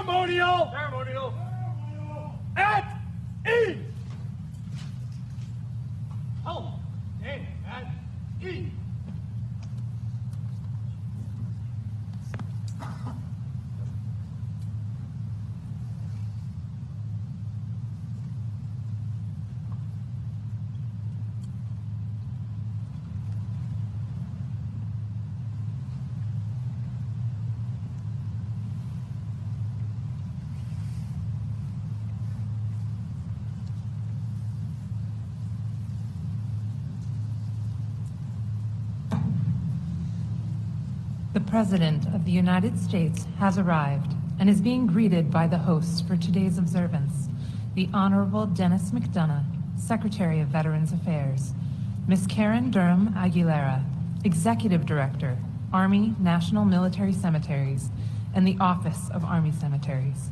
Ceremonial! Ceremonial! At ease! Hold! And at ease! The President of the United States has arrived and is being greeted by the hosts for today's observance, the Honorable Dennis McDonough, Secretary of Veterans Affairs, Ms. Karen Durham Aguilera, Executive Director, Army National Military Cemeteries, and the Office of Army Cemeteries,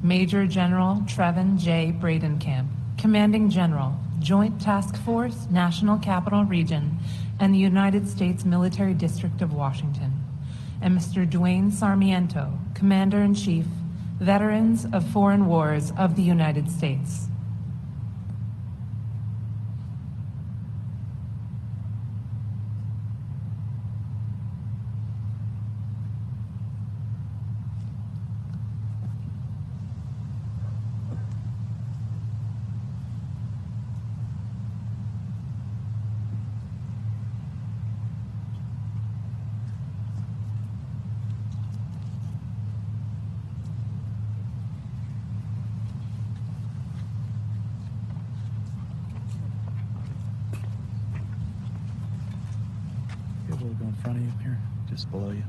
Major General Trevin J. Bradenkamp, Commanding General, Joint Task Force, National Capital Region, and the United States Military District of Washington, and Mr. Dwayne Sarmiento, Commander-in-Chief, Veterans of Foreign Wars of the United States. We'll go in front of you here, just below you.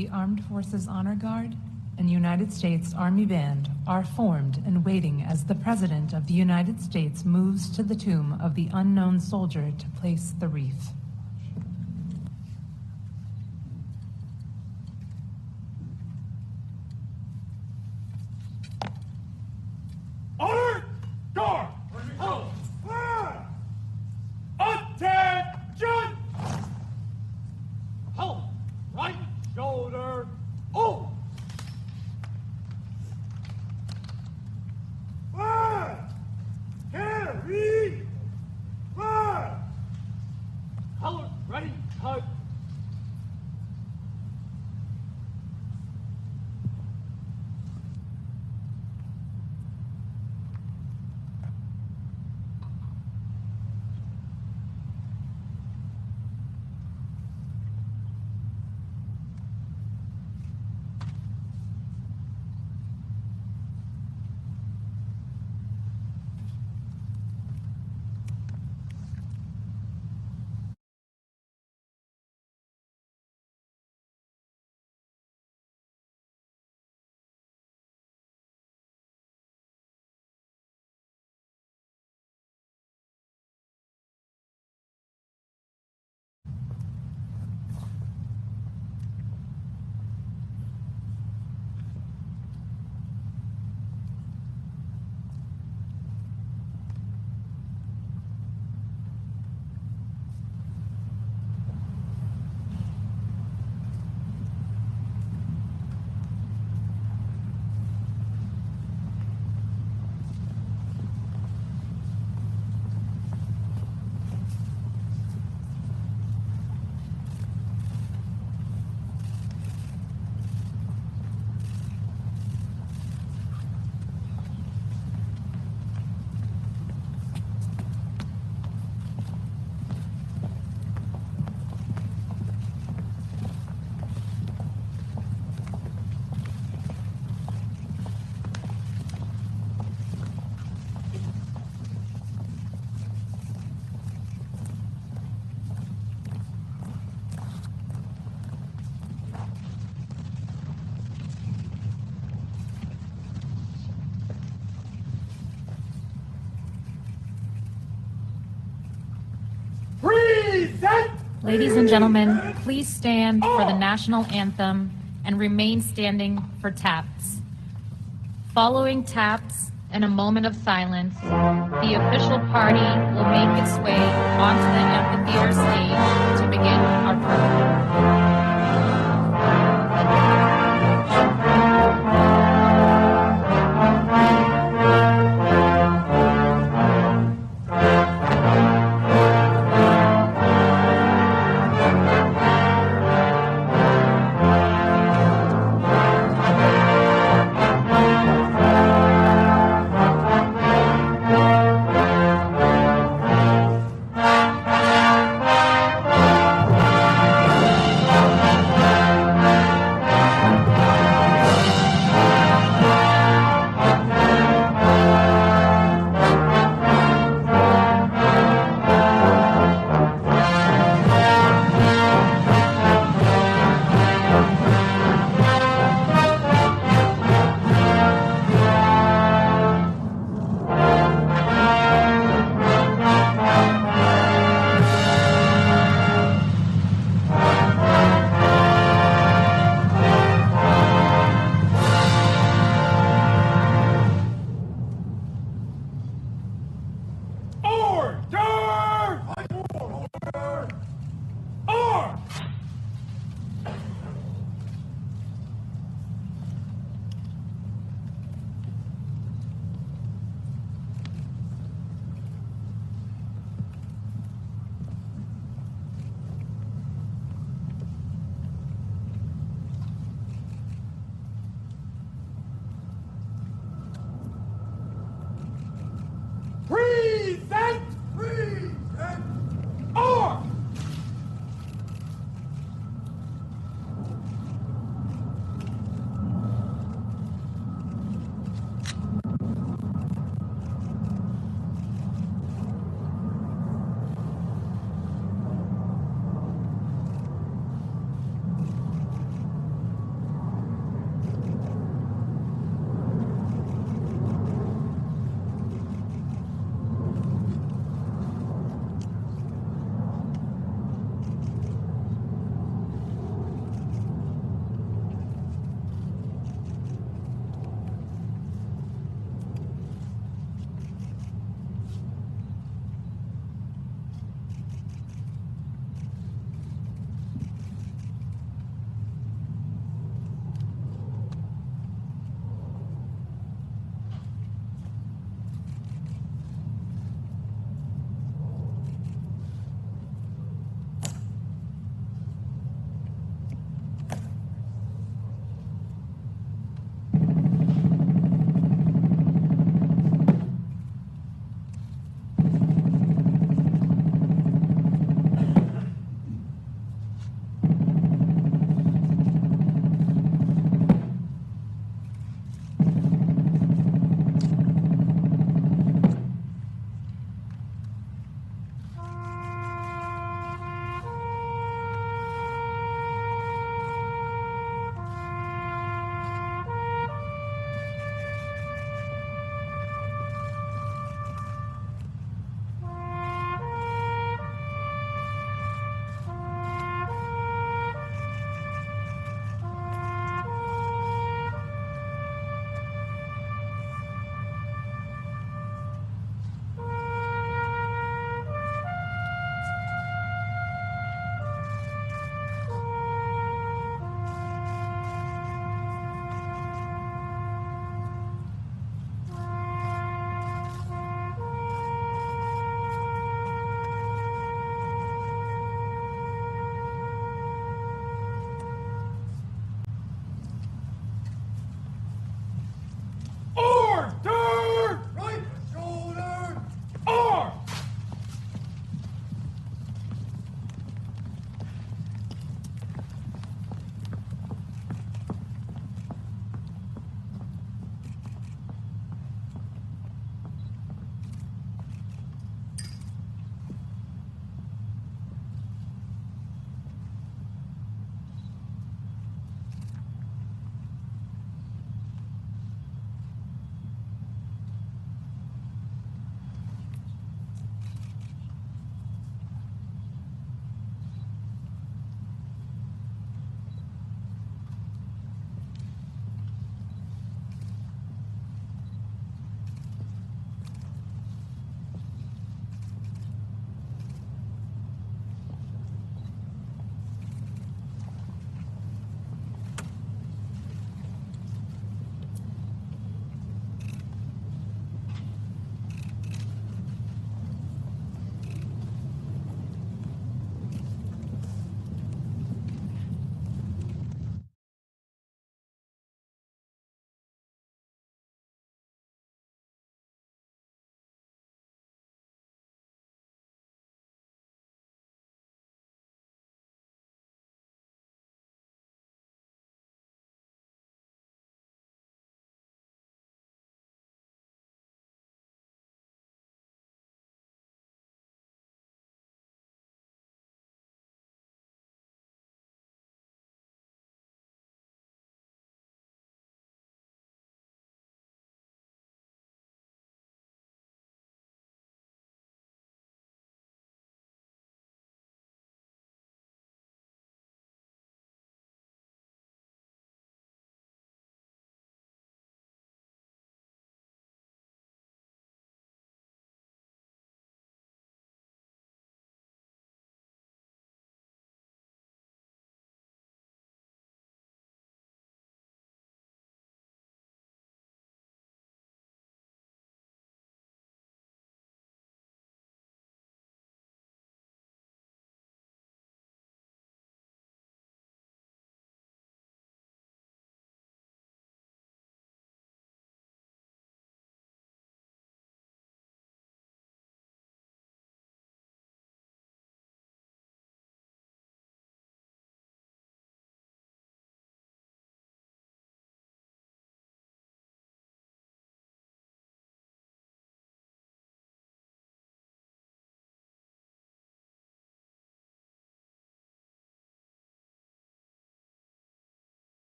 the Armed Forces Honor Guard and United States Army Band are formed and waiting as the President of the United States moves to the tomb of the unknown soldier to place the wreath. Honor guard. Hold. Attention. Hold. Right shoulder. Oh. Carry. Color ready. Cut. Present. Ladies and gentlemen, please stand for the national anthem and remain standing for taps. Following taps and a moment of silence, the official party will make its way onto the amphitheater stage to begin our program. Present. Present. Arm.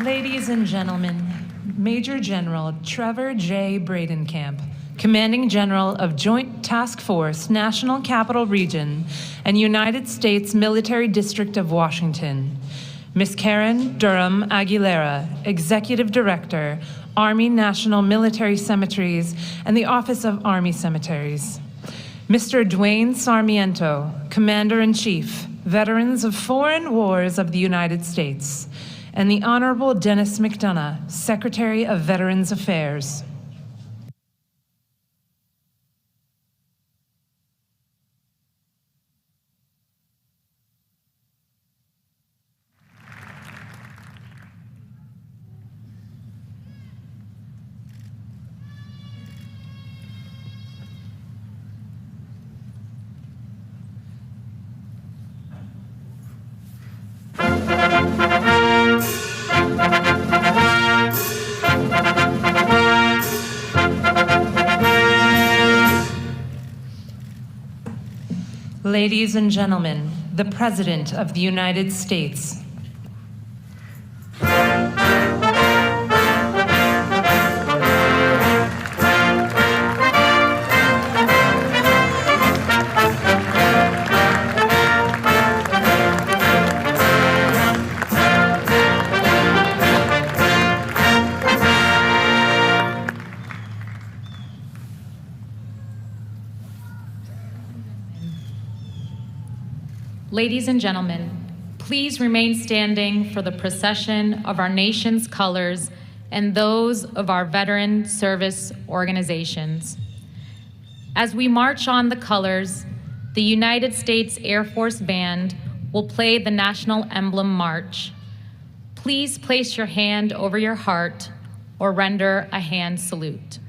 Ladies and gentlemen, Major General Trevor J. Bradenkamp, Commanding General of Joint Task Force, National Capital Region, and United States Military District of Washington. Ms. Karen Durham Aguilera, Executive Director, Army National Military Cemeteries and the Office of Army Cemeteries. Mr. Dwayne Sarmiento, Commander-in-Chief, Veterans of Foreign Wars of the United States, and the Honorable Dennis McDonough, Secretary of Veterans Affairs. Ladies and gentlemen, the President of the United States. Ladies and gentlemen, please remain standing for the procession of our nation's colors and those of our veteran service organizations. As we march on the colors, the United States Air Force Band will play the national emblem march. Please place your hand over your heart or render a hand salute.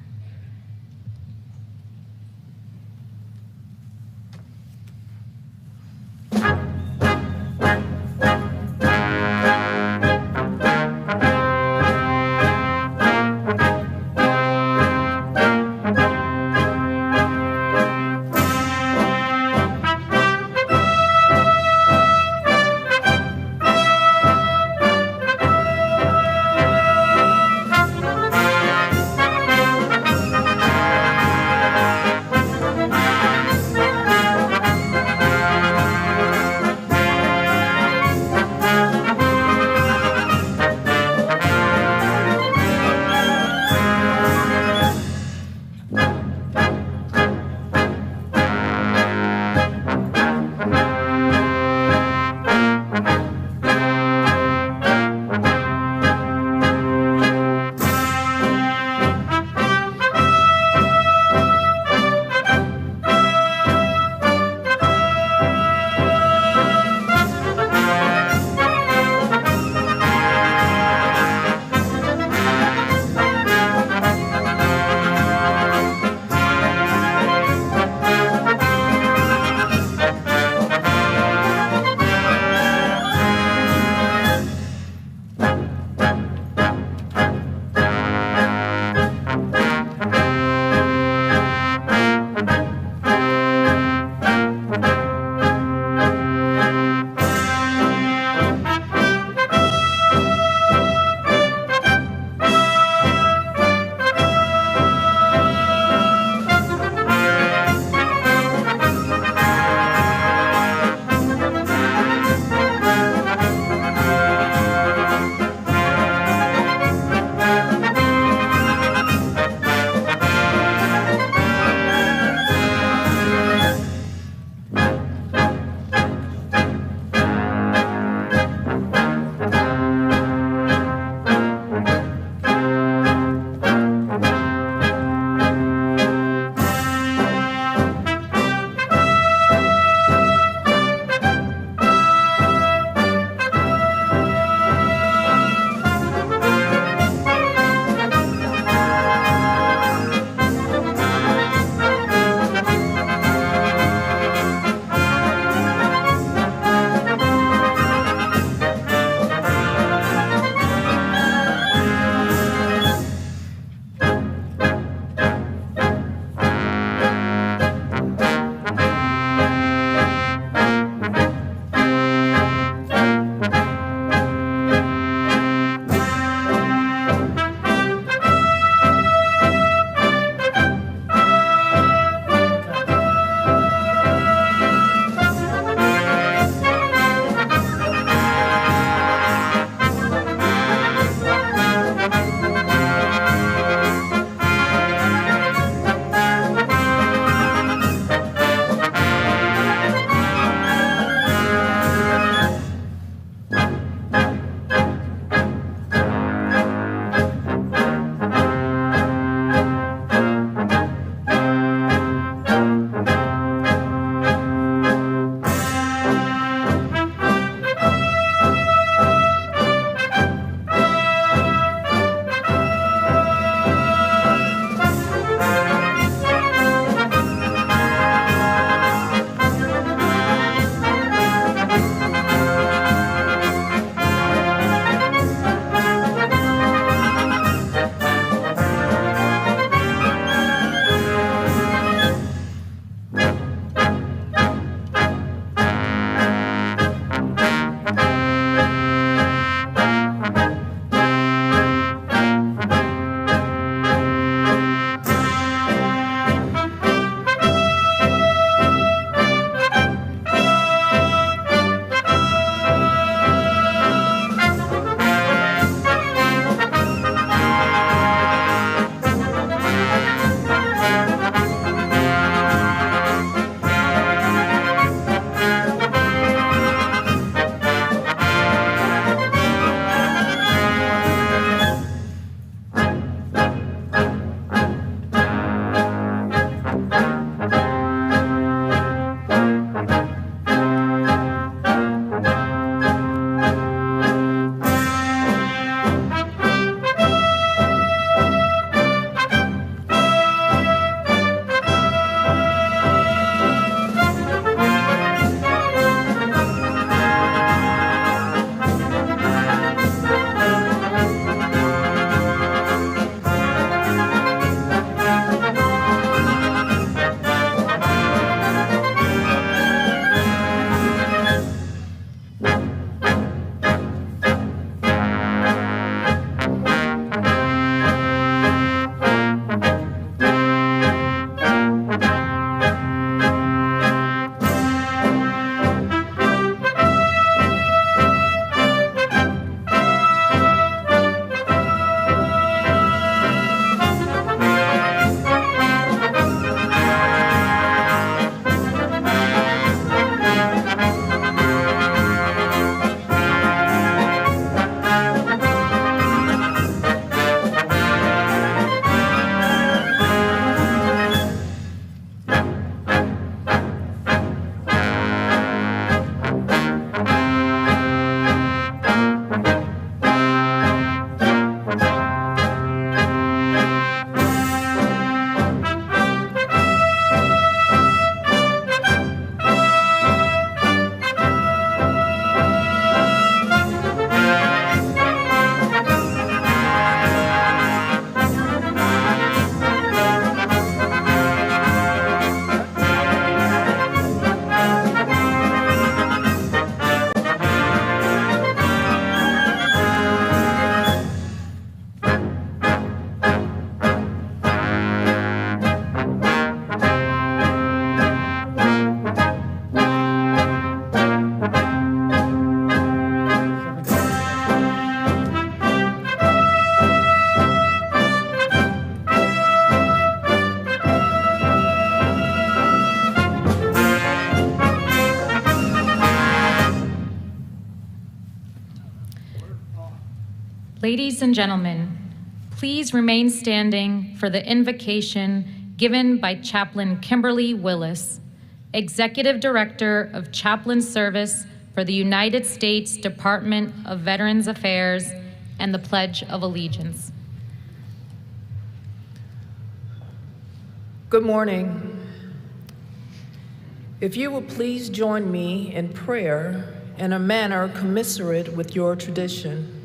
Ladies and gentlemen, please remain standing for the invocation given by Chaplain Kimberly Willis, Executive Director of Chaplain Service for the United States Department of Veterans Affairs, and the Pledge of Allegiance. Good morning. If you will please join me in prayer in a manner commensurate with your tradition.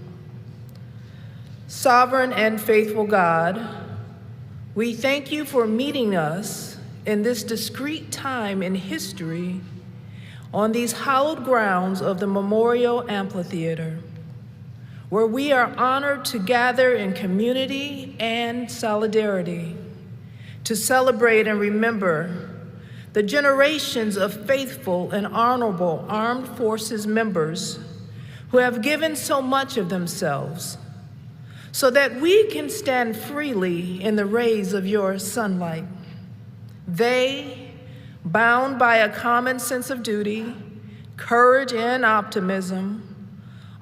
Sovereign and faithful God, we thank you for meeting us in this discrete time in history on these hallowed grounds of the Memorial Amphitheater, where we are honored to gather in community and solidarity to celebrate and remember the generations of faithful and honorable armed forces members who have given so much of themselves so that we can stand freely in the rays of your sunlight. They, bound by a common sense of duty, courage, and optimism,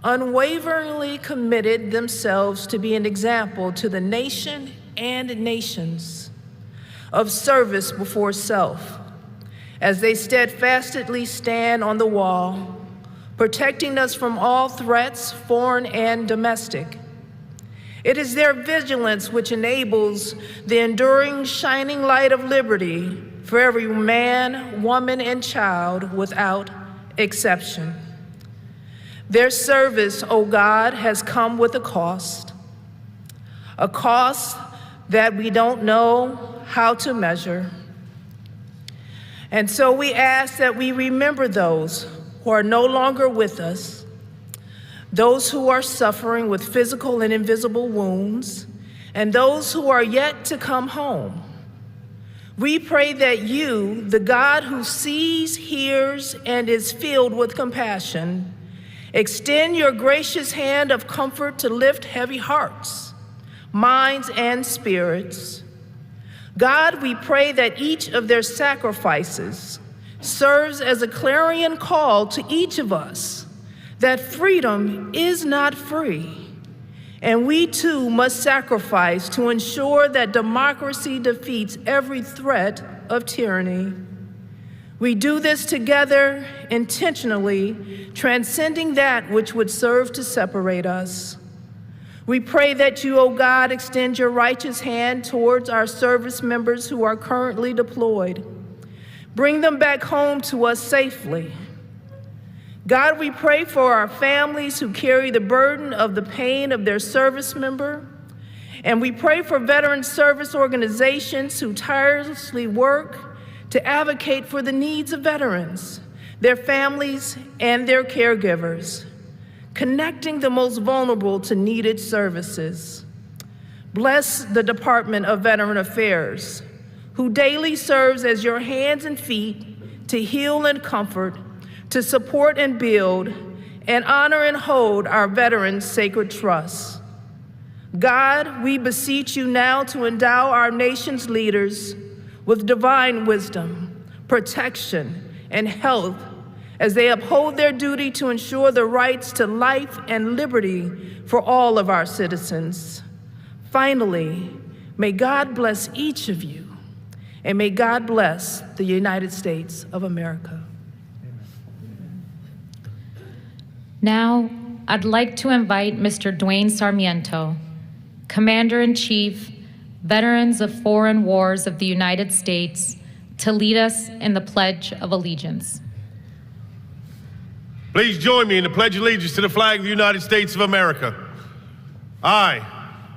unwaveringly committed themselves to be an example to the nation and nations of service before self, as they steadfastly stand on the wall, protecting us from all threats, foreign and domestic. It is their vigilance which enables the enduring shining light of liberty for every man, woman, and child without exception. Their service, O God, has come with a cost that we don't know how to measure. And so we ask that we remember those who are no longer with us, those who are suffering with physical and invisible wounds, and those who are yet to come home. We pray that you, the God who sees, hears, and is filled with compassion, extend your gracious hand of comfort to lift heavy hearts, minds, and spirits. God, we pray that each of their sacrifices serves as a clarion call to each of us that freedom is not free, and we too must sacrifice to ensure that democracy defeats every threat of tyranny. We do this together, intentionally, transcending that which would serve to separate us. We pray that you, O God, extend your righteous hand towards our service members who are currently deployed. Bring them back home to us safely. God, we pray for our families who carry the burden of the pain of their service member, and we pray for veteran service organizations who tirelessly work to advocate for the needs of veterans, their families, and their caregivers, connecting the most vulnerable to needed services. Bless the Department of Veteran Affairs, who daily serves as your hands and feet to heal and comfort, to support and build, and honor and hold our veterans' sacred trusts. God, we beseech you now to endow our nation's leaders with divine wisdom, protection, and health as they uphold their duty to ensure the rights to life and liberty for all of our citizens. Finally, may God bless each of you, and may God bless the United States of America. Now, I'd like to invite Mr. Dwayne Sarmiento, Commander-in-Chief, Veterans of Foreign Wars of the United States, to lead us in the Pledge of Allegiance. Please join me in the Pledge of Allegiance to the flag of the United States of America. I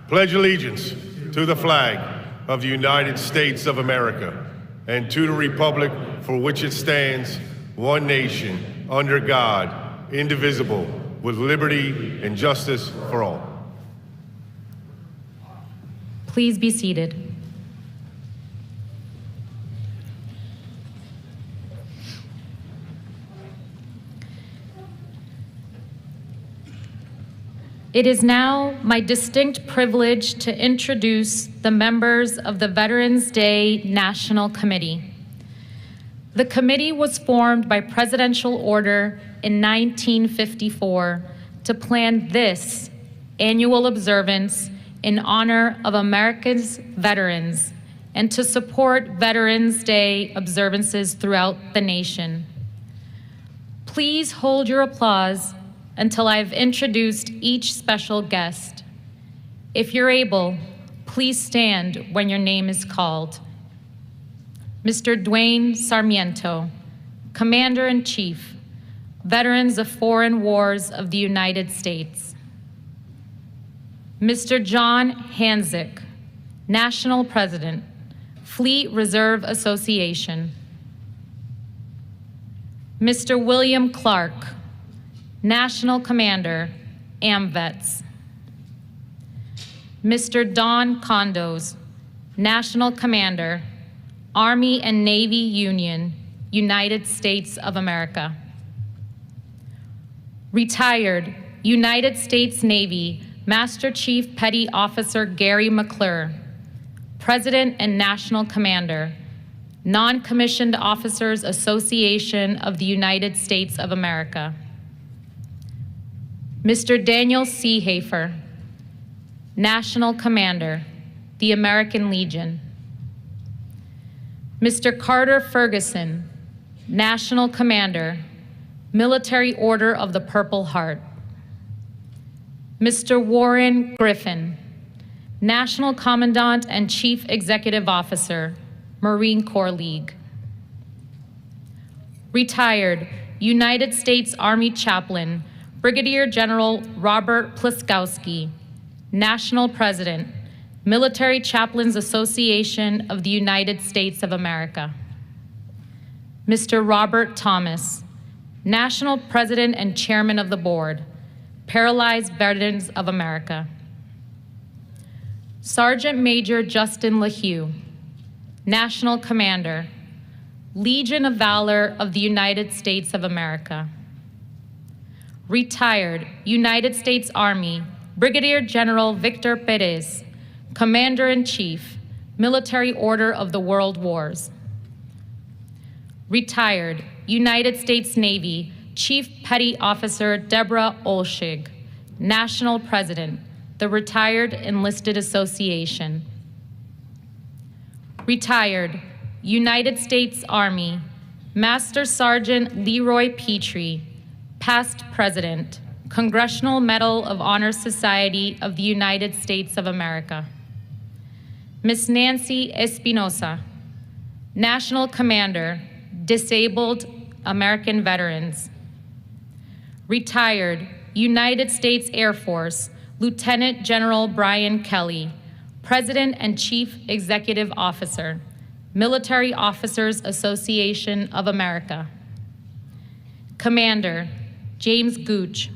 pledge allegiance to the flag of the United States of America and to the republic for which it stands, one nation, under God, indivisible, with liberty and justice for all. Please be seated. It is now my distinct privilege to introduce the members of the Veterans Day National Committee. The committee was formed by presidential order in 1954 to plan this, annual observance in honor of America's veterans and to support Veterans Day observances throughout the nation. Please hold your applause until I've introduced each special guest. If you're able, please stand when your name is called. Mr. Duane Sarmiento, Commander-in-Chief, Veterans of Foreign Wars of the United States. Mr. John Hanzik, National President, Fleet Reserve Association. Mr. William Clark, National Commander, AMVETS. Mr. Don Condos, National Commander, Army and Navy Union, United States of America. Retired United States Navy Master Chief Petty Officer Gary McClure, President and National Commander, Non-Commissioned Officers Association of the United States of America. Mr. Daniel Seehafer, National Commander, the American Legion. Mr. Carter Ferguson, National Commander, Military Order of the Purple Heart. Mr. Warren Griffin, National Commandant and Chief Executive Officer, Marine Corps League. Retired United States Army Chaplain, Brigadier General Robert Pliskowski, National President, Military Chaplains Association of the United States of America. Mr. Robert Thomas, National President and Chairman of the Board, Paralyzed Veterans of America. Sergeant Major Justin LaHue, National Commander, Legion of Valor of the United States of America. Retired United States Army, Brigadier General Victor Perez, Commander-in-Chief, Military Order of the World Wars. Retired United States Navy, Chief Petty Officer Deborah Olshig, National President, the Retired Enlisted Association. Retired United States Army, Master Sergeant Leroy Petrie, past President, Congressional Medal of Honor Society of the United States of America. Ms. Nancy Espinosa, National Commander, Disabled American Veterans. Retired United States Air Force, Lieutenant General Brian Kelly, President and Chief Executive Officer, Military Officers Association of America. Commander James Gooch,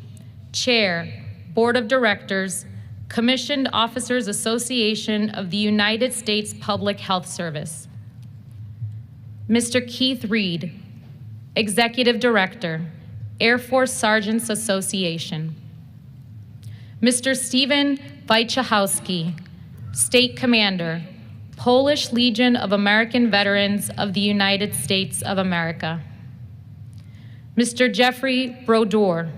Chair, Board of Directors, Commissioned Officers Association of the United States Public Health Service. Mr. Keith Reed, Executive Director, Air Force Sergeants Association. Mr. Stephen Wojciechowski, State Commander, Polish Legion of American Veterans of the United States of America. Mr. Jeffrey Brodeur,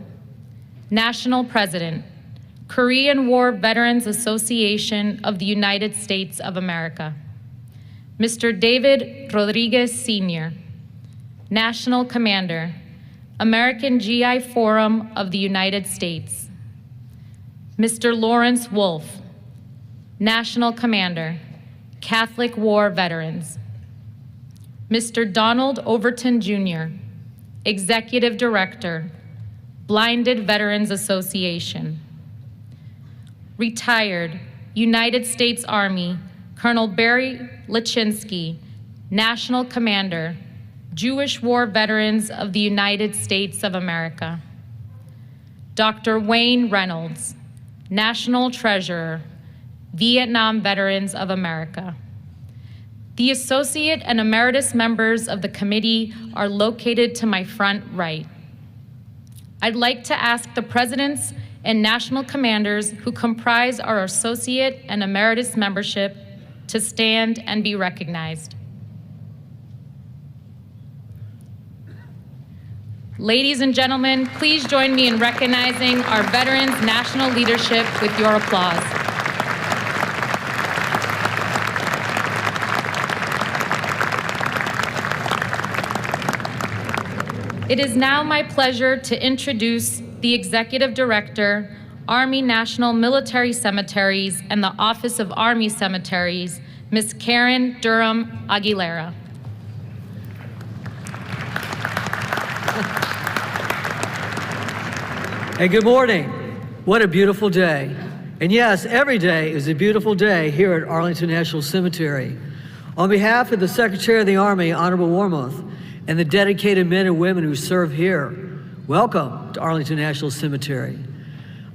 National President, Korean War Veterans Association of the United States of America. Mr. David Rodriguez Sr., National Commander, American GI Forum of the United States. Mr. Lawrence Wolf, National Commander, Catholic War Veterans. Mr. Donald Overton Jr., Executive Director, Blinded Veterans Association. Retired United States Army, Colonel Barry Lachinsky, National Commander, Jewish War Veterans of the United States of America. Dr. Wayne Reynolds, National Treasurer, Vietnam Veterans of America. The associate and emeritus members of the committee are located to my front right. I'd like to ask the presidents and national commanders who comprise our associate and emeritus membership to stand and be recognized. Ladies and gentlemen, please join me in recognizing our veterans' national leadership with your applause. It is now my pleasure to introduce the Executive Director, Army National Military Cemeteries and the Office of Army Cemeteries, Ms. Karen Durham Aguilera. Hey, good morning. What a beautiful day. And yes, every day is a beautiful day here at Arlington National Cemetery. On behalf of the Secretary of the Army, Honorable Wormuth, and the dedicated men and women who serve here, welcome to Arlington National Cemetery.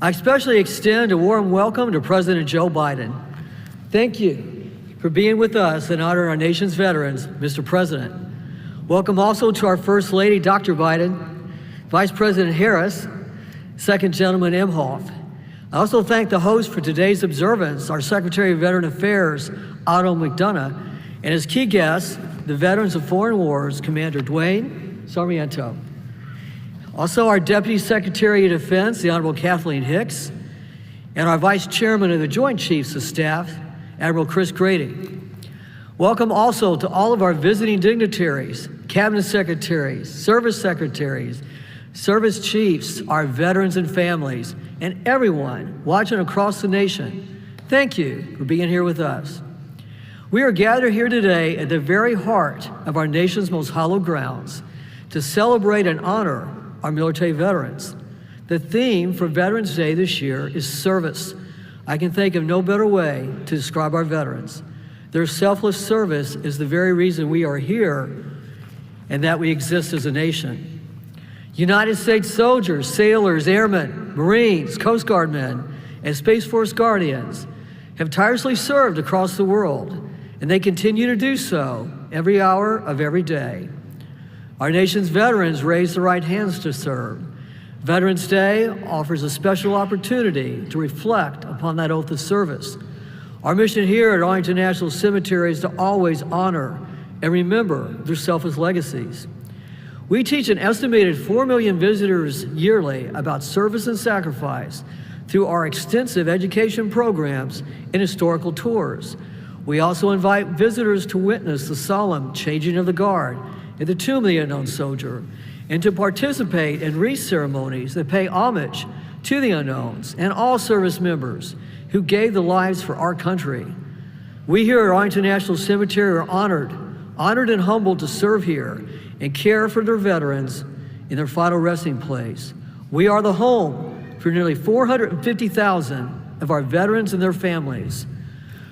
I especially extend a warm welcome to President Joe Biden. Thank you for being with us and honoring our nation's veterans, Mr. President. Welcome also to our First Lady, Dr. Biden, Vice President Harris, Second Gentleman Imhoff. I also thank the host for today's observance, our Secretary of Veteran Affairs, Otto McDonough, and his key guests, the Veterans of Foreign Wars, Commander Dwayne Sarmiento. Also, our Deputy Secretary of Defense, the Honorable Kathleen Hicks, and our Vice Chairman of the Joint Chiefs of Staff, Admiral Chris Grady. Welcome also to all of our visiting dignitaries, Cabinet Secretaries, Service Secretaries, Service Chiefs, our veterans and families, and everyone watching across the nation. Thank you for being here with us. We are gathered here today at the very heart of our nation's most hallowed grounds to celebrate and honor our military veterans. The theme for Veterans Day this year is service. I can think of no better way to describe our veterans. Their selfless service is the very reason we are here and that we exist as a nation. United States soldiers, sailors, airmen, Marines, Coast Guard men, and Space Force Guardians have tirelessly served across the world, and they continue to do so every hour of every day. Our nation's veterans raise their right hands to serve. Veterans Day offers a special opportunity to reflect upon that oath of service. Our mission here at Arlington National Cemetery is to always honor and remember their selfless legacies. We teach an estimated 4 million visitors yearly about service and sacrifice through our extensive education programs and historical tours. We also invite visitors to witness the solemn changing of the guard at the Tomb of the Unknown Soldier and to participate in wreath ceremonies that pay homage to the unknowns and all service members who gave their lives for our country. We here at Arlington National Cemetery are honored and humbled to serve here and care for their veterans in their final resting place. We are the home for nearly 450,000 of our veterans and their families.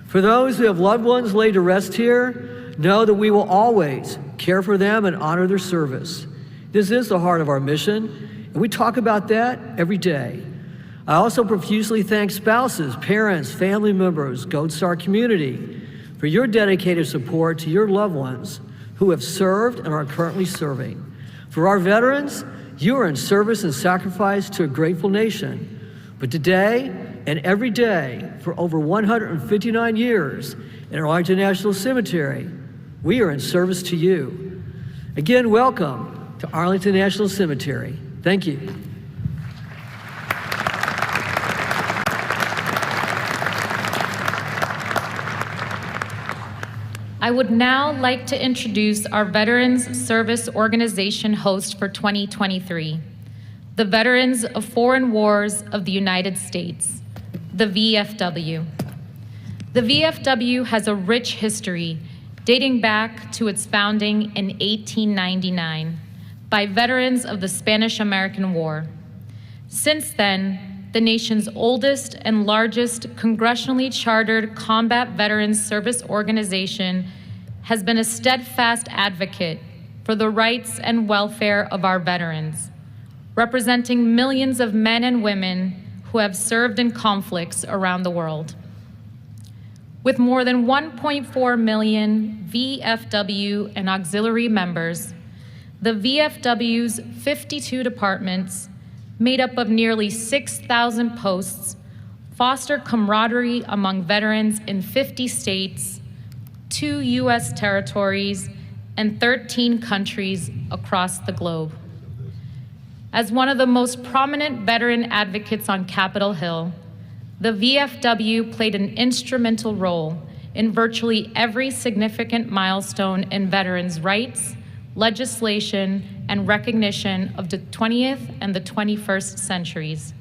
For those who have loved ones laid to rest here, know that we will always care for them and honor their service. This is the heart of our mission, and we talk about that every day. I also profusely thank spouses, parents, family members, Gold Star community for your dedicated support to your loved ones who have served and are currently serving. For our veterans, you are in service and sacrifice to a grateful nation. But today and every day for over 159 years in Arlington National Cemetery, we are in service to you. Again, welcome to Arlington National Cemetery. Thank you. I would now like to introduce our Veterans Service Organization host for 2023, the Veterans of Foreign Wars of the United States, the VFW. The VFW has a rich history dating back to its founding in 1899 by veterans of the Spanish-American War. Since then, the nation's oldest and largest congressionally chartered combat veterans service organization has been a steadfast advocate for the rights and welfare of our veterans, representing millions of men and women who have served in conflicts around the world. With more than 1.4 million VFW and auxiliary members, the VFW's 52 departments, made up of nearly 6,000 posts, foster camaraderie among veterans in 50 states, 2 U.S. territories, and 13 countries across the globe. As one of the most prominent veteran advocates on Capitol Hill, the VFW played an instrumental role in virtually every significant milestone in veterans' rights, legislation, and recognition of the 20th and the 21st centuries.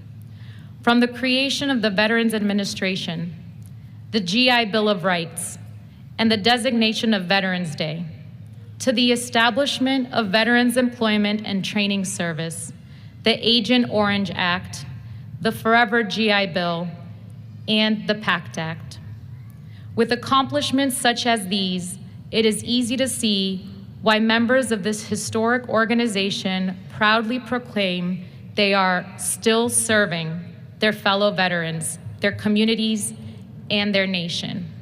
From the creation of the Veterans Administration, the GI Bill of Rights, and the designation of Veterans Day, to the establishment of Veterans Employment and Training Service, the Agent Orange Act, the Forever GI Bill, and the PACT Act. With accomplishments such as these, it is easy to see why members of this historic organization proudly proclaim they are still serving their fellow veterans, their communities, and their nation.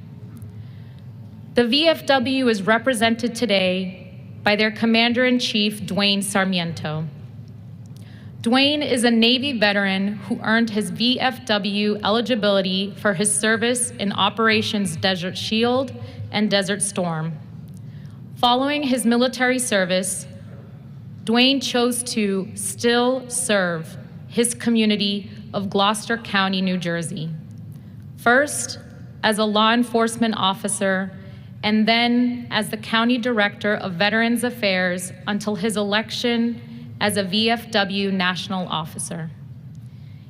The VFW is represented today by their Commander-in-Chief, Dwayne Sarmiento. Dwayne is a Navy veteran who earned his VFW eligibility for his service in Operations Desert Shield and Desert Storm. Following his military service, Dwayne chose to still serve his community of Gloucester County, New Jersey. First, as a law enforcement officer, and then as the County Director of Veterans Affairs until his election as a VFW National Officer.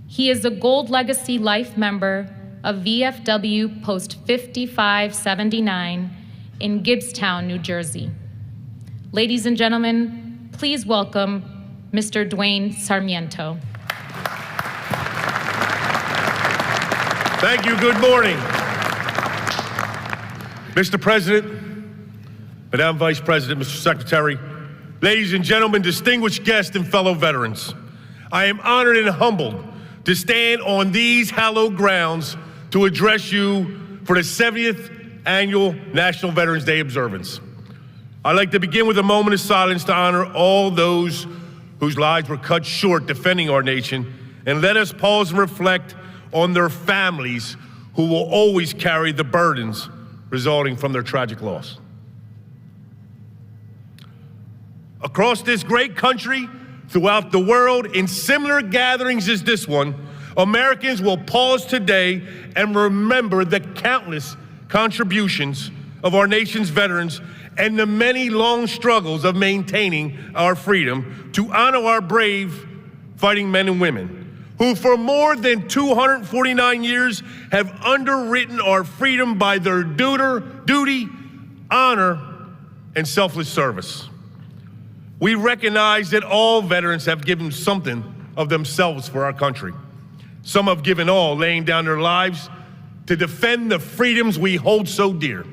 He is a Gold Legacy Life member of VFW Post 5579 in Gibbstown, New Jersey. Ladies and gentlemen, please welcome Mr. Dwayne Sarmiento. Thank you. Good morning. Mr. President, Madam Vice President, Mr. Secretary, ladies and gentlemen, distinguished guests and fellow veterans, I am honored and humbled to stand on these hallowed grounds to address you for the 70th Annual National Veterans Day observance. I'd like to begin with a moment of silence to honor all those whose lives were cut short defending our nation, and let us pause and reflect on their families who will always carry the burdens resulting from their tragic loss. Across this great country, throughout the world, in similar gatherings as this one, Americans will pause today and remember the countless contributions of our nation's veterans and the many long struggles of maintaining our freedom, to honor our brave fighting men and women who for more than 249 years have underwritten our freedom by their duty, honor, and selfless service. We recognize that all veterans have given something of themselves for our country. Some have given all, laying down their lives to defend the freedoms we hold so dear.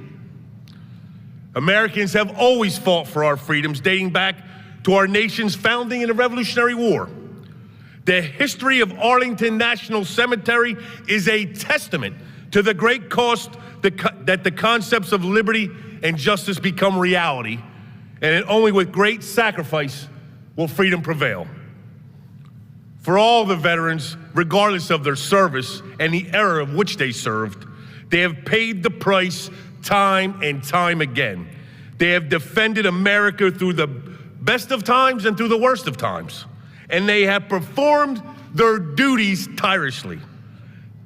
Americans have always fought for our freedoms, dating back to our nation's founding in the Revolutionary War. The history of Arlington National Cemetery is a testament to the great cost that the concepts of liberty and justice become reality, and only with great sacrifice will freedom prevail. For all the veterans, regardless of their service and the era of which they served, they have paid the price time and time again. They have defended America through the best of times and through the worst of times, and they have performed their duties tirelessly.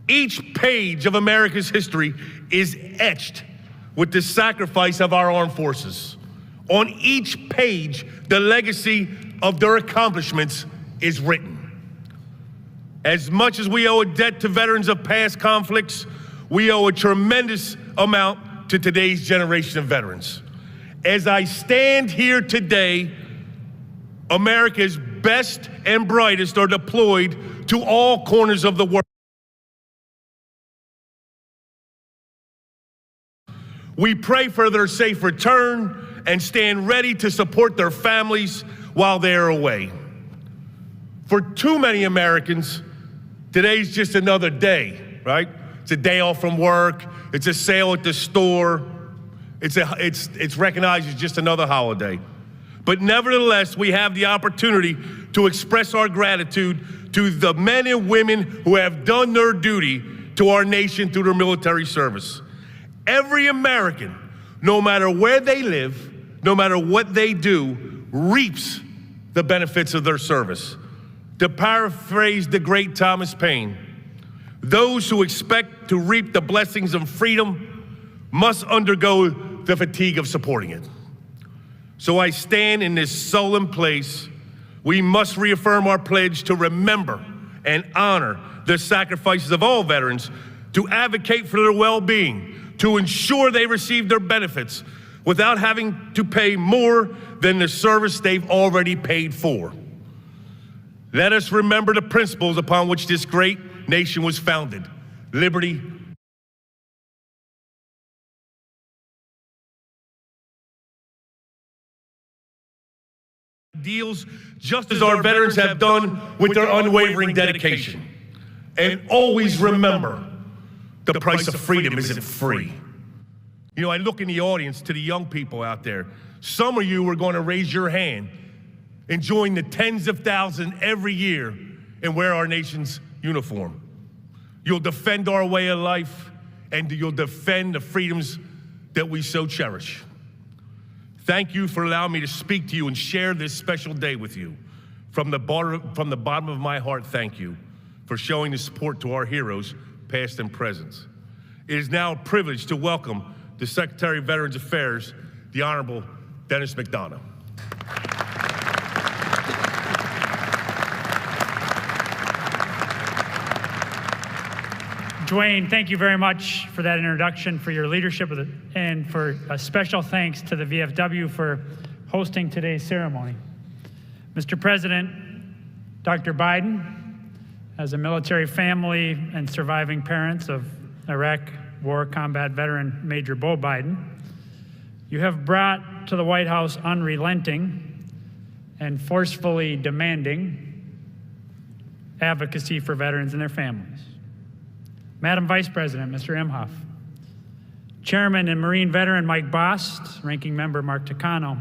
Each page of America's history is etched with the sacrifice of our armed forces. On each page, the legacy of their accomplishments is written. As much as we owe a debt to veterans of past conflicts, we owe a tremendous amount to today's generation of veterans. As I stand here today, America's best and brightest are deployed to all corners of the world. We pray for their safe return and stand ready to support their families while they are away. For too many Americans, today's just another day, right? It's a day off from work, it's a sale at the store, it's recognized as just another holiday. But nevertheless, we have the opportunity to express our gratitude to the men and women who have done their duty to our nation through their military service. Every American, no matter where they live, no matter what they do, reaps the benefits of their service. To paraphrase the great Thomas Paine, those who expect to reap the blessings of freedom must undergo the fatigue of supporting it. So I stand in this solemn place. We must reaffirm our pledge to remember and honor the sacrifices of all veterans, to advocate for their well-being, to ensure they receive their benefits without having to pay more than the service they've already paid for. Let us remember the principles upon which this great nation was founded: liberty, deals, just as our veterans have done with their unwavering dedication. And always remember, the price of freedom isn't free. You know, I look in the audience to the young people out there. Some of you are going to raise your hand and join the tens of thousands every year and wear our nation's uniform. You'll defend our way of life, and you'll defend the freedoms that we so cherish. Thank you for allowing me to speak to you and share this special day with you. From the bottom of my heart, thank you for showing the support to our heroes, past and present. It is now a privilege to welcome the Secretary of Veterans Affairs, the Honorable Dennis McDonough. Dwayne, thank you very much for that introduction, for your leadership, and for a special thanks to the VFW for hosting today's ceremony. Mr. President, Dr. Biden, as a military family and surviving parents of Iraq War combat veteran Major Bo Biden, you have brought to the White House unrelenting and forcefully demanding advocacy for veterans and their families. Madam Vice President, Mr. Imhoff, Chairman and Marine veteran Mike Bost, Ranking Member Mark Takano,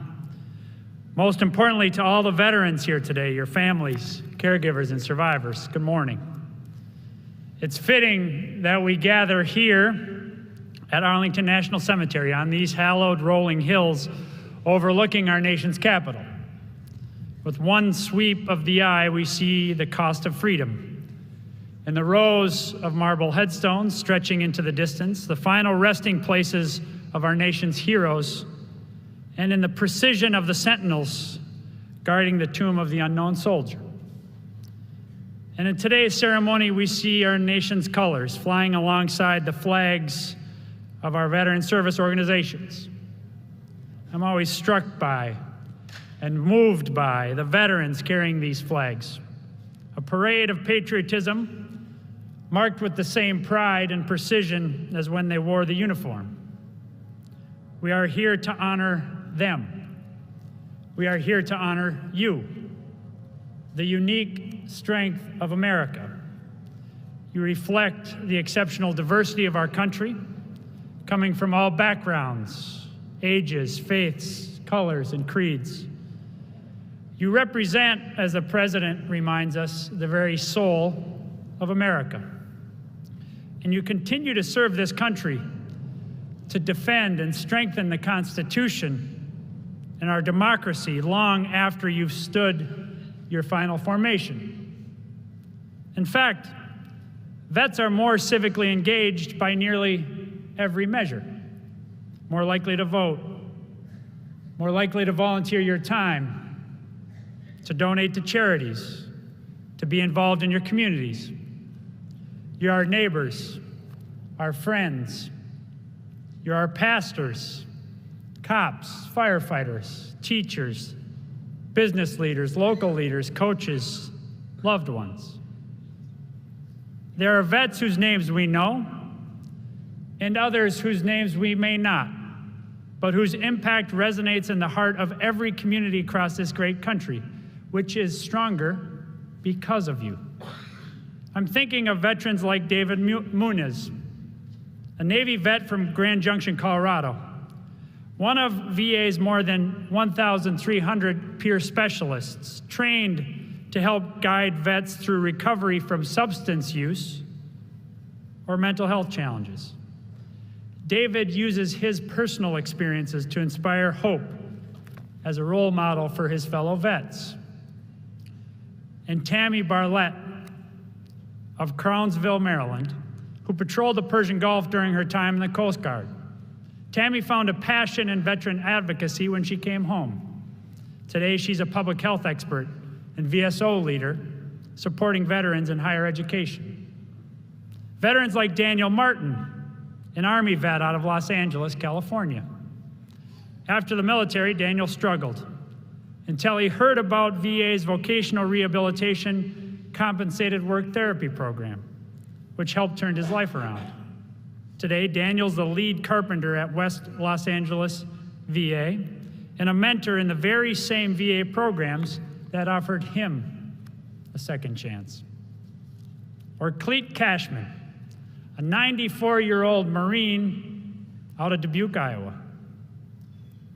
most importantly to all the veterans here today, your families, caregivers, and survivors, good morning. It's fitting that we gather here at Arlington National Cemetery on these hallowed rolling hills overlooking our nation's capital. With one sweep of the eye, we see the cost of freedom. In the rows of marble headstones stretching into the distance, the final resting places of our nation's heroes, and in the precision of the sentinels guarding the tomb of the unknown soldier. And in today's ceremony, we see our nation's colors flying alongside the flags of our veteran service organizations. I'm always struck by and moved by the veterans carrying these flags, a parade of patriotism marked with the same pride and precision as when they wore the uniform. We are here to honor them. We are here to honor you, the unique strength of America. You reflect the exceptional diversity of our country, coming from all backgrounds, ages, faiths, colors, and creeds. You represent, as the President reminds us, the very soul of America. And you continue to serve this country to defend and strengthen the Constitution and our democracy long after you've stood your final formation. In fact, vets are more civically engaged by nearly every measure. More likely to vote, more likely to volunteer your time, to donate to charities, to be involved in your communities. You're our neighbors, our friends. You're our pastors, cops, firefighters, teachers, business leaders, local leaders, coaches, loved ones. There are vets whose names we know and others whose names we may not, but whose impact resonates in the heart of every community across this great country, which is stronger because of you. I'm thinking of veterans like David Muniz, a Navy vet from Grand Junction, Colorado, one of VA's more than 1,300 peer specialists trained to help guide vets through recovery from substance use or mental health challenges. David uses his personal experiences to inspire hope as a role model for his fellow vets. and Tammy Barlett of Crownsville, Maryland, who patrolled the Persian Gulf during her time in the Coast Guard. Tammy found a passion in veteran advocacy when she came home. Today, she's a public health expert and VSO leader supporting veterans in higher education. Veterans like Daniel Martin, an Army vet out of Los Angeles, California. After the military, Daniel struggled until he heard about VA's vocational rehabilitation compensated work therapy program, which helped turn his life around. Today, Daniel's the lead carpenter at West Los Angeles VA and a mentor in the very same VA programs that offered him a second chance. Or Cleet Cashman, a 94-year-old Marine out of Dubuque, Iowa.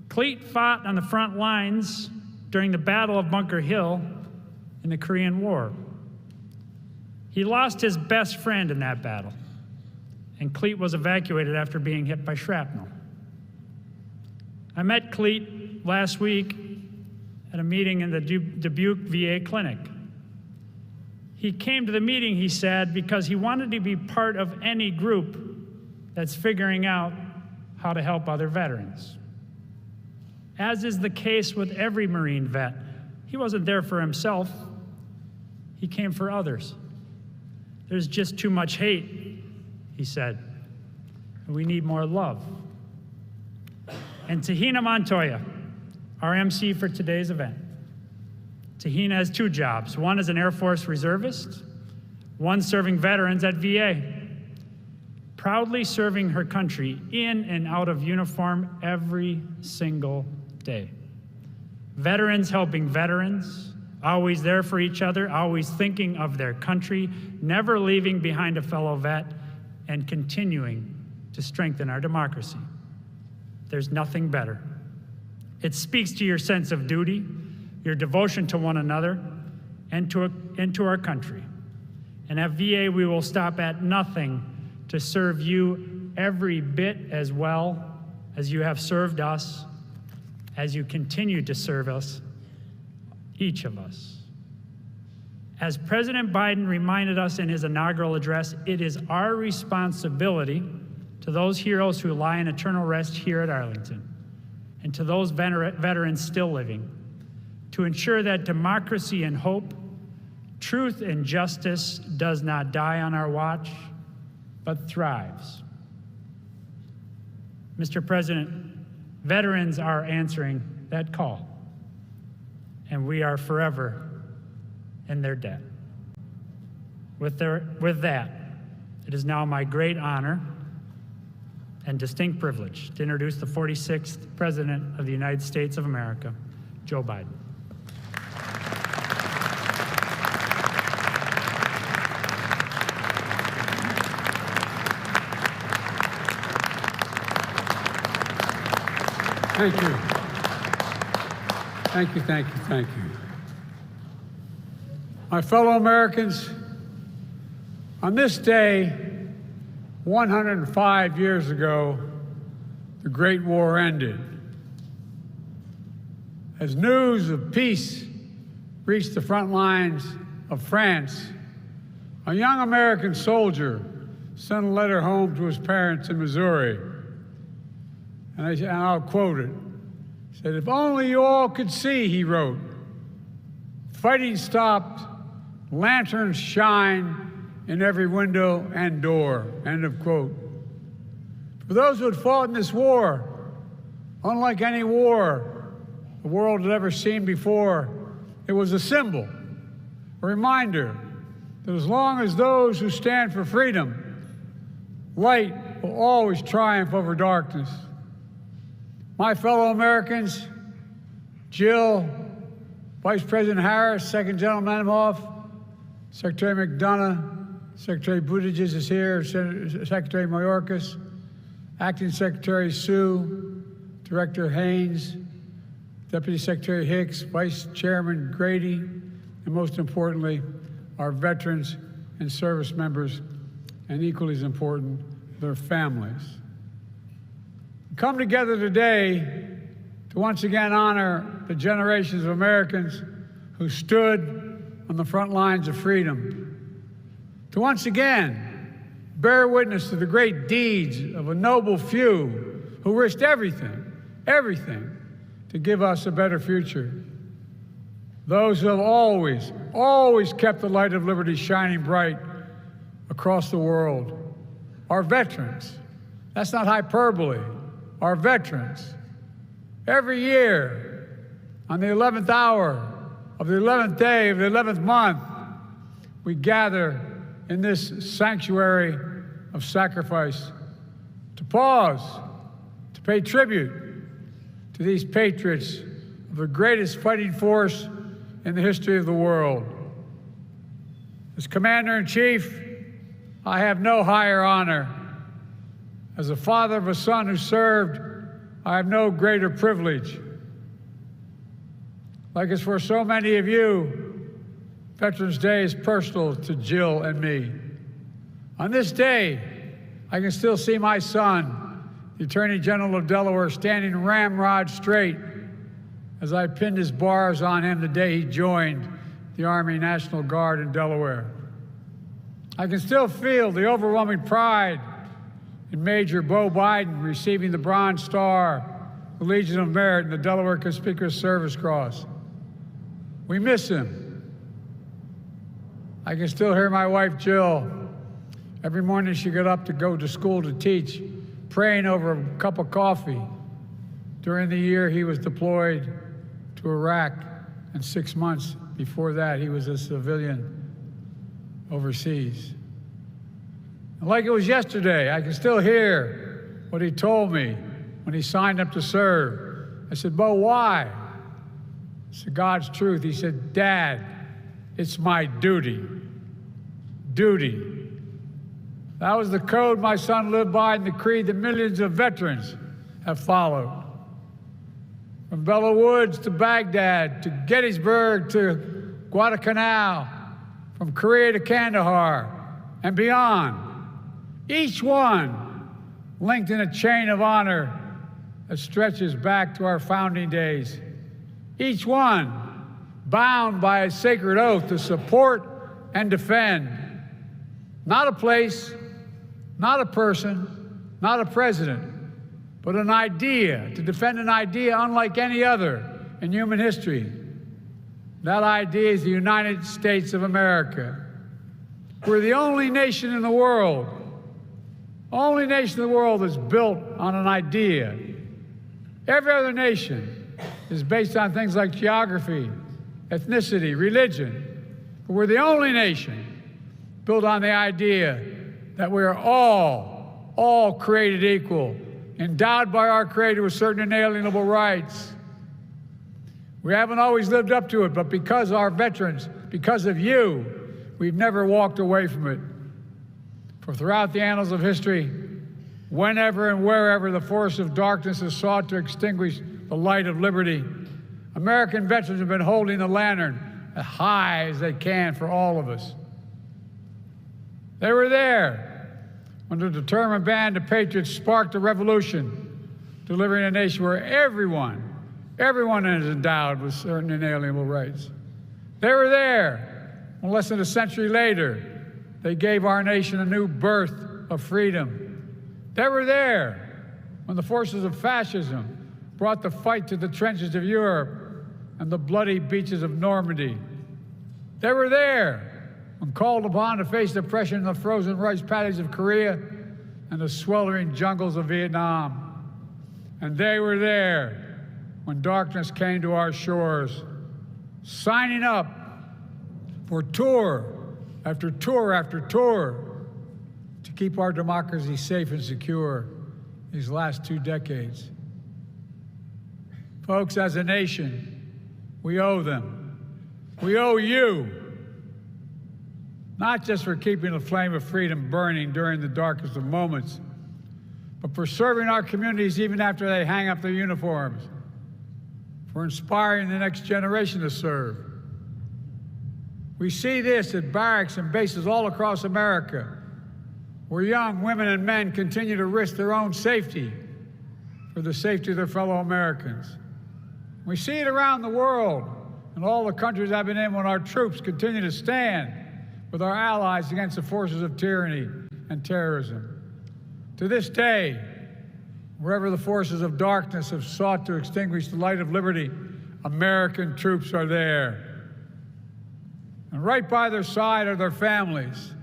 Cleet fought on the front lines during the Battle of Bunker Hill in the Korean War. He lost his best friend in that battle, and Cleet was evacuated after being hit by shrapnel. I met Cleet last week at a meeting in the Dubuque VA clinic. He came to the meeting, he said, because he wanted to be part of any group that's figuring out how to help other veterans. As is the case with every Marine vet, he wasn't there for himself, he came for others. There's just too much hate, he said, and we need more love. And Tahina Montoya, our MC for today's event. Tahina has two jobs. One as an Air Force reservist, one serving veterans at VA, proudly serving her country in and out of uniform every single day. Veterans helping veterans, always there for each other, always thinking of their country, never leaving behind a fellow vet, and continuing to strengthen our democracy. There's nothing better. It speaks to your sense of duty, your devotion to one another, and to our country. And at VA, we will stop at nothing to serve you every bit as well as you have served us, as you continue to serve us, each of us. As President Biden reminded us in his inaugural address, it is our responsibility to those heroes who lie in eternal rest here at Arlington, and to those veterans still living, to ensure that democracy and hope, truth and justice does not die on our watch, but thrives. Mr. President, veterans are answering that call, and we are forever in their debt. With that, it is now my great honor and distinct privilege to introduce the 46th President of the United States of America, Joe Biden. Thank you. Thank you, thank you, thank you. My fellow Americans, on this day, 105 years ago, the Great War ended. As news of peace reached the front lines of France, a young American soldier sent a letter home to his parents in Missouri. And I'll quote it. He said, "If only you all could see," he wrote. "Fighting stopped, lanterns shine in every window and door," end of quote. For those who had fought in this war, unlike any war the world had ever seen before, it was a symbol, a reminder that as long as those who stand for freedom, light will always triumph over darkness. My fellow Americans, Jill, Vice President Harris, Second Gentleman Emhoff, Secretary McDonough, Secretary Buttigieg is here, Secretary Mayorkas, Acting Secretary Sue, Director Haynes, Deputy Secretary Hicks, Vice Chairman Grady, and most importantly, our veterans and service members, and equally as important, their families. We come together today to once again honor the generations of Americans who stood on the front lines of freedom, to once again bear witness to the great deeds of a noble few who risked everything, to give us a better future. Those who have always kept the light of liberty shining bright across the world. Our veterans. That's not hyperbole. Our veterans. Every year, on the 11th hour of the 11th day of the 11th month, we gather in this sanctuary of sacrifice to pause, to pay tribute to these patriots of the greatest fighting force in the history of the world. As Commander-in-Chief, I have no higher honor. As a father of a son who served, I have no greater privilege. Like it's for so many of you, Veterans Day is personal to Jill and me. On this day, I can still see my son, the Attorney General of Delaware, standing ramrod straight as I pinned his bars on him the day he joined the Army National Guard in Delaware. I can still feel the overwhelming pride in Major Bo Biden receiving the Bronze Star, the Legion of Merit, and the Delaware Conspicuous Service Cross. We miss him. I can still hear my wife, Jill, every morning she got up to go to school to teach, praying over a cup of coffee during the year he was deployed to Iraq, and 6 months before that, he was a civilian overseas. And like it was yesterday, I can still hear what he told me when he signed up to serve. I said, Bo, why? It's God's truth. He said, Dad, it's my duty. Duty. That was the code my son lived by and the creed that millions of veterans have followed. From Belleau Woods to Baghdad, to Gettysburg, to Guadalcanal, from Korea to Kandahar, and beyond. Each one linked in a chain of honor that stretches back to our founding days. Each one bound by a sacred oath to support and defend. Not a place, not a person, not a president, but an idea, to defend an idea unlike any other in human history. That idea is the United States of America. We're the only nation in the world that's built on an idea. Every other nation is based on things like geography, ethnicity, religion. But we're the only nation built on the idea that we are all created equal, endowed by our Creator with certain inalienable rights. We haven't always lived up to it, but because our veterans, because of you, we've never walked away from it. For throughout the annals of history, whenever and wherever the force of darkness has sought to extinguish the light of liberty, American veterans have been holding the lantern as high as they can for all of us. They were there when the determined band of patriots sparked a revolution, delivering a nation where everyone is endowed with certain inalienable rights. They were there when less than a century later, they gave our nation a new birth of freedom. They were there when the forces of fascism brought the fight to the trenches of Europe and the bloody beaches of Normandy. They were there when called upon to face oppression in the frozen rice paddies of Korea and the sweltering jungles of Vietnam. And they were there when darkness came to our shores, signing up for tour after tour after tour to keep our democracy safe and secure these last 2 decades. Folks, as a nation, we owe them. We owe you, not just for keeping the flame of freedom burning during the darkest of moments, but for serving our communities even after they hang up their uniforms, for inspiring the next generation to serve. We see this at barracks and bases all across America, where young women and men continue to risk their own safety for the safety of their fellow Americans. We see it around the world and all the countries I've been in when our troops continue to stand with our allies against the forces of tyranny and terrorism. To this day, wherever the forces of darkness have sought to extinguish the light of liberty, American troops are there. And right by their side are their families.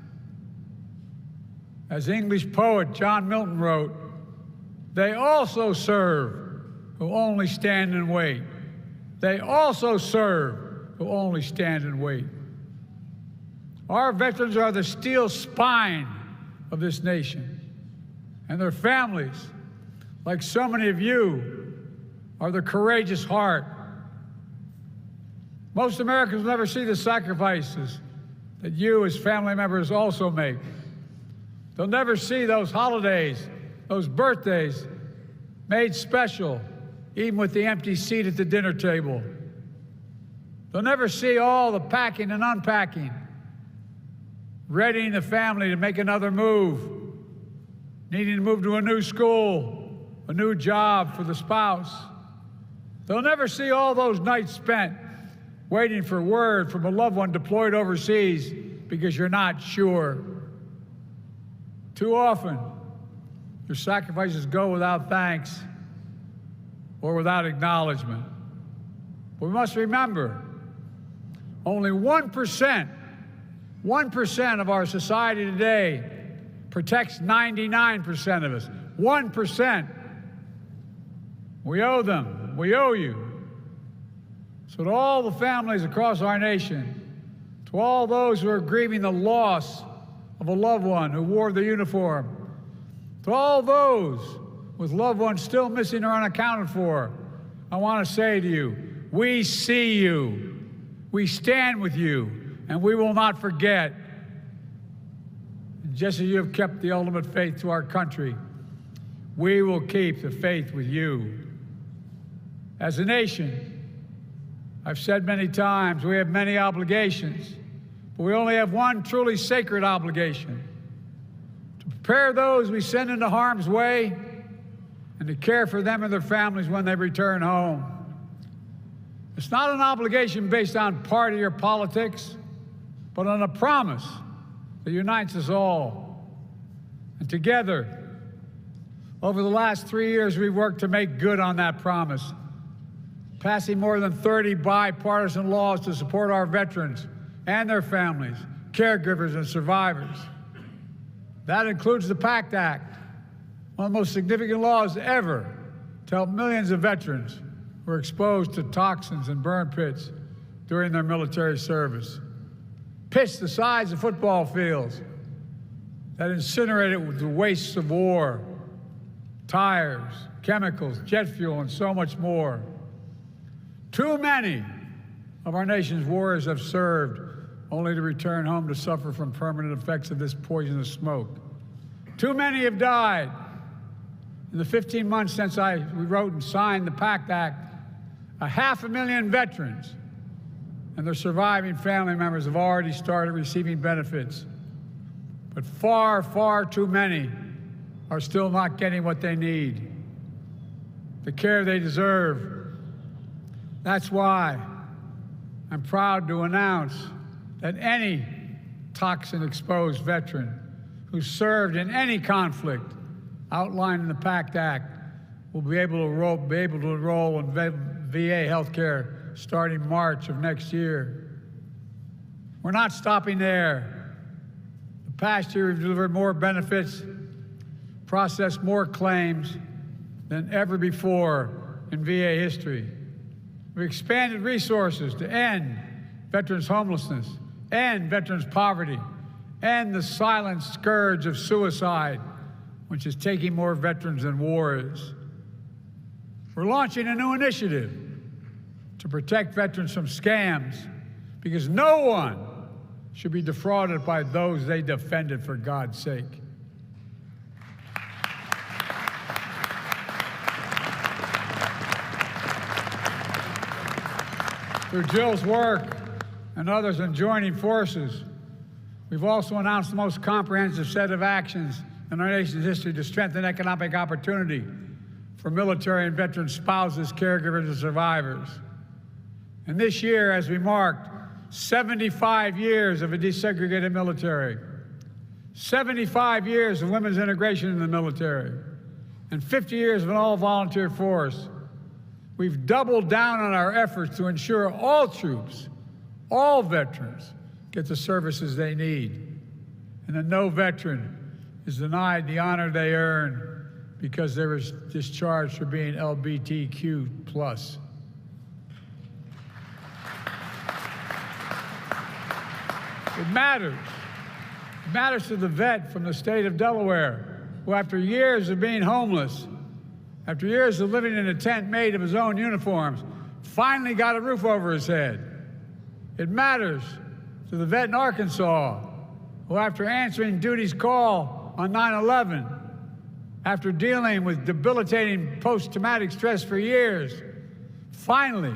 As English poet John Milton wrote, they also serve who only stand and wait. They also serve who only stand and wait. Our veterans are the steel spine of this nation, and their families, like so many of you, are the courageous heart. Most Americans will never see the sacrifices that you as family members also make. They'll never see those holidays, those birthdays made special, even with the empty seat at the dinner table. They'll never see all the packing and unpacking, readying the family to make another move, needing to move to a new school, a new job for the spouse. They'll never see all those nights spent waiting for word from a loved one deployed overseas because you're not sure. Too often, your sacrifices go without thanks or without acknowledgement. But we must remember, only 1% of our society today protects 99% of us. 1%. We owe them. We owe you. So to all the families across our nation, to all those who are grieving the loss of a loved one who wore the uniform, to all those with loved ones still missing or unaccounted for, I want to say to you, we see you, we stand with you, and we will not forget. Just as you have kept the ultimate faith to our country, we will keep the faith with you. As a nation, I've said many times, we have many obligations, but we only have one truly sacred obligation: to prepare those we send into harm's way and to care for them and their families when they return home. It's not an obligation based on party or politics, but on a promise that unites us all. And together, over the last 3 years, we've worked to make good on that promise, passing more than 30 bipartisan laws to support our veterans and their families, caregivers, and survivors. That includes the PACT Act, one of the most significant laws ever to help millions of veterans who are exposed to toxins and burn pits during their military service. Pits the size of football fields that incinerated with the wastes of war, tires, chemicals, jet fuel, and so much more. Too many of our nation's warriors have served only to return home to suffer from permanent effects of this poisonous smoke. Too many have died. In the 15 months since we wrote and signed the PACT Act, 500,000 veterans and their surviving family members have already started receiving benefits. But far, far too many are still not getting what they need, the care they deserve. That's why I'm proud to announce that any toxin-exposed veteran who served in any conflict outlined in the PACT Act will be able to enroll in VA health care starting March of next year. We're not stopping there. The past year, we've delivered more benefits, processed more claims than ever before in VA history. We've expanded resources to end veterans' homelessness, end veterans' poverty, end the silent scourge of suicide, which is taking more veterans than war is. We're launching a new initiative to protect veterans from scams, because no one should be defrauded by those they defended, for God's sake. Through Jill's work and others in joining forces, we've also announced the most comprehensive set of actions in our nation's history to strengthen economic opportunity for military and veteran spouses, caregivers, and survivors. And this year, as we marked 75 years of a desegregated military, 75 years of women's integration in the military, and 50 years of an all-volunteer force, we've doubled down on our efforts to ensure all troops, all veterans, get the services they need, and that no veteran is denied the honor they earn because they were discharged for being LGBTQ+. It matters. It matters to the vet from the state of Delaware, who after years of being homeless, after years of living in a tent made of his own uniforms, finally got a roof over his head. It matters to the vet in Arkansas, who after answering duty's call on 9/11, after dealing with debilitating post-traumatic stress for years, finally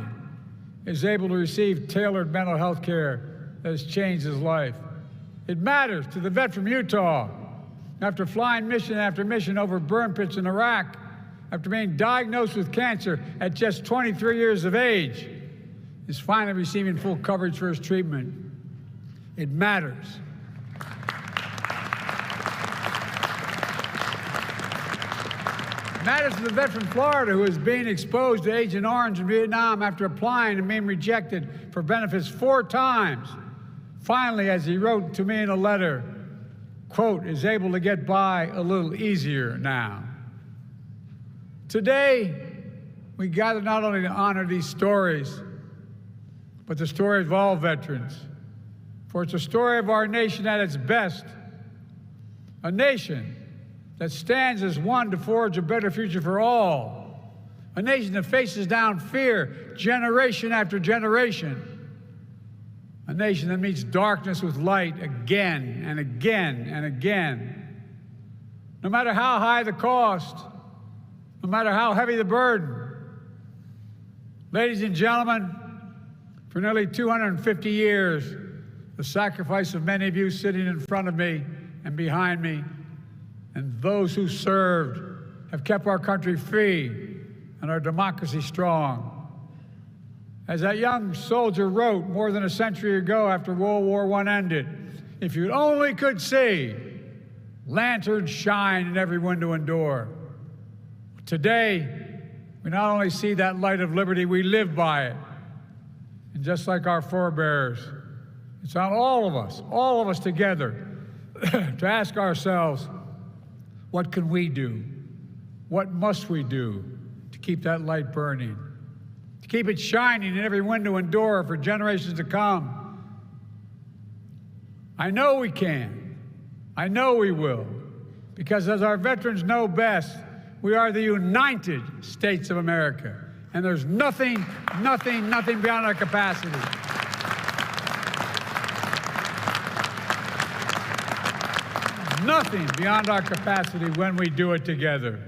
is able to receive tailored mental health care that has changed his life. It matters to the vet from Utah, after flying mission after mission over burn pits in Iraq, after being diagnosed with cancer at just 23 years of age, is finally receiving full coverage for his treatment. It matters. It matters to the vet from Florida who is being exposed to Agent Orange in Vietnam after applying and being rejected for benefits 4 times. Finally, as he wrote to me in a letter, quote, is able to get by a little easier now. Today, we gather not only to honor these stories, but the story of all veterans. For it's a story of our nation at its best, a nation that stands as one to forge a better future for all, a nation that faces down fear generation after generation, a nation that meets darkness with light again and again and again. No matter how high the cost, no matter how heavy the burden. Ladies and gentlemen, for nearly 250 years, the sacrifice of many of you sitting in front of me and behind me, and those who served, have kept our country free and our democracy strong. As that young soldier wrote more than a century ago after World War I ended, if you only could see, lanterns shine in every window and door. Today, we not only see that light of liberty, we live by it. And just like our forebears, it's on all of us together, to ask ourselves, what can we do? What must we do to keep that light burning? To keep it shining in every window and door for generations to come? I know we can. I know we will. Because as our veterans know best, we are the United States of America. And there's nothing beyond our capacity. Nothing beyond our capacity when we do it together.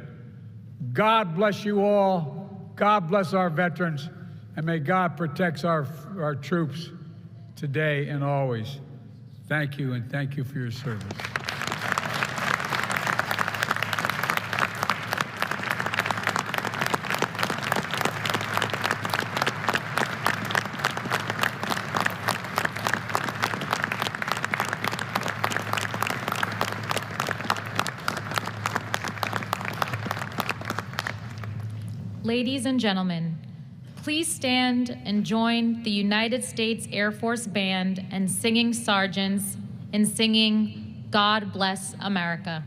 God bless you all. God bless our veterans. And may God protect our troops today and always. Thank you, and thank you for your service. Ladies and gentlemen, please stand and join the United States Air Force Band and singing sergeants in singing God Bless America.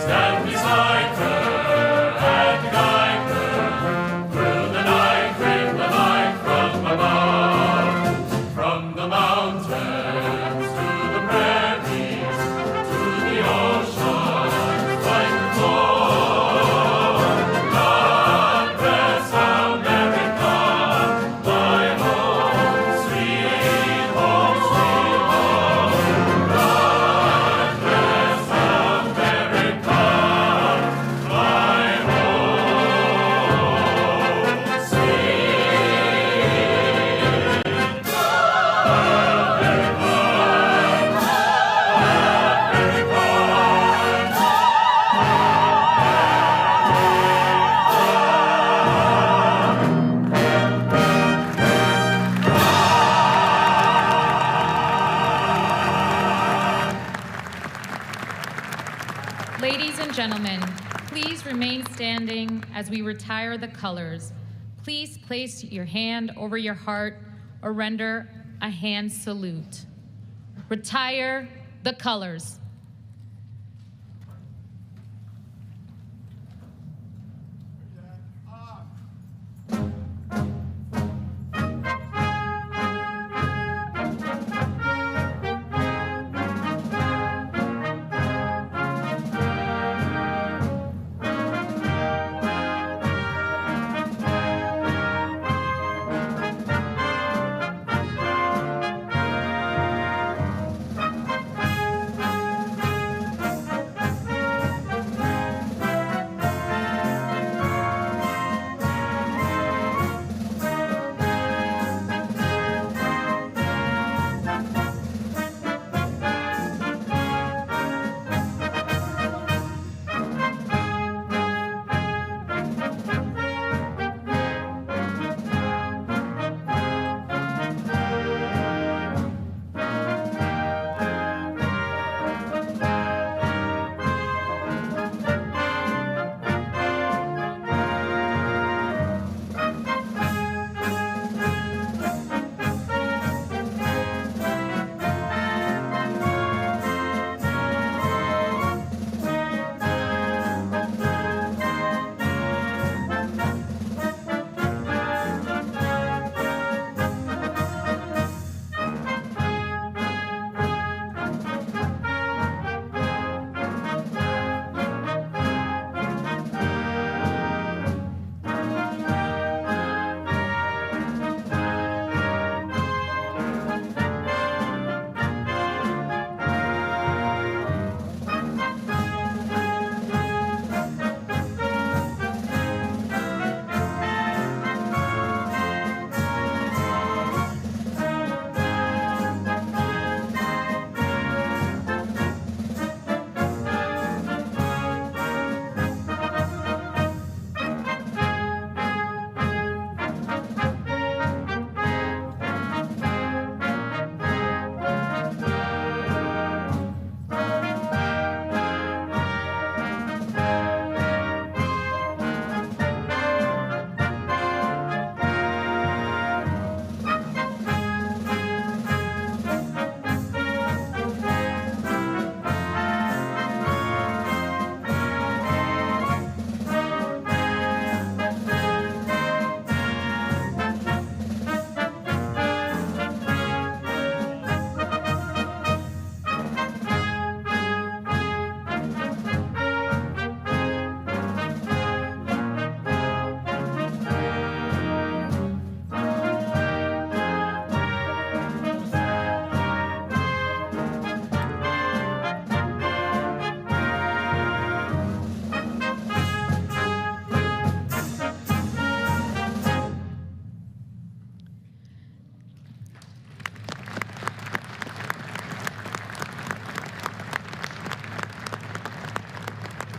Stand beside her. Ladies and gentlemen, please remain standing as we retire the colors. Please place your hand over your heart or render a hand salute. Retire the colors.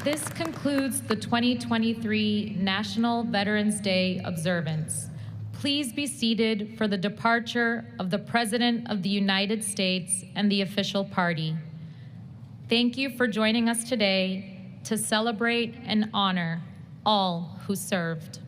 This concludes the 2023 National Veterans Day observance. Please be seated for the departure of the President of the United States and the official party. Thank you for joining us today to celebrate and honor all who served.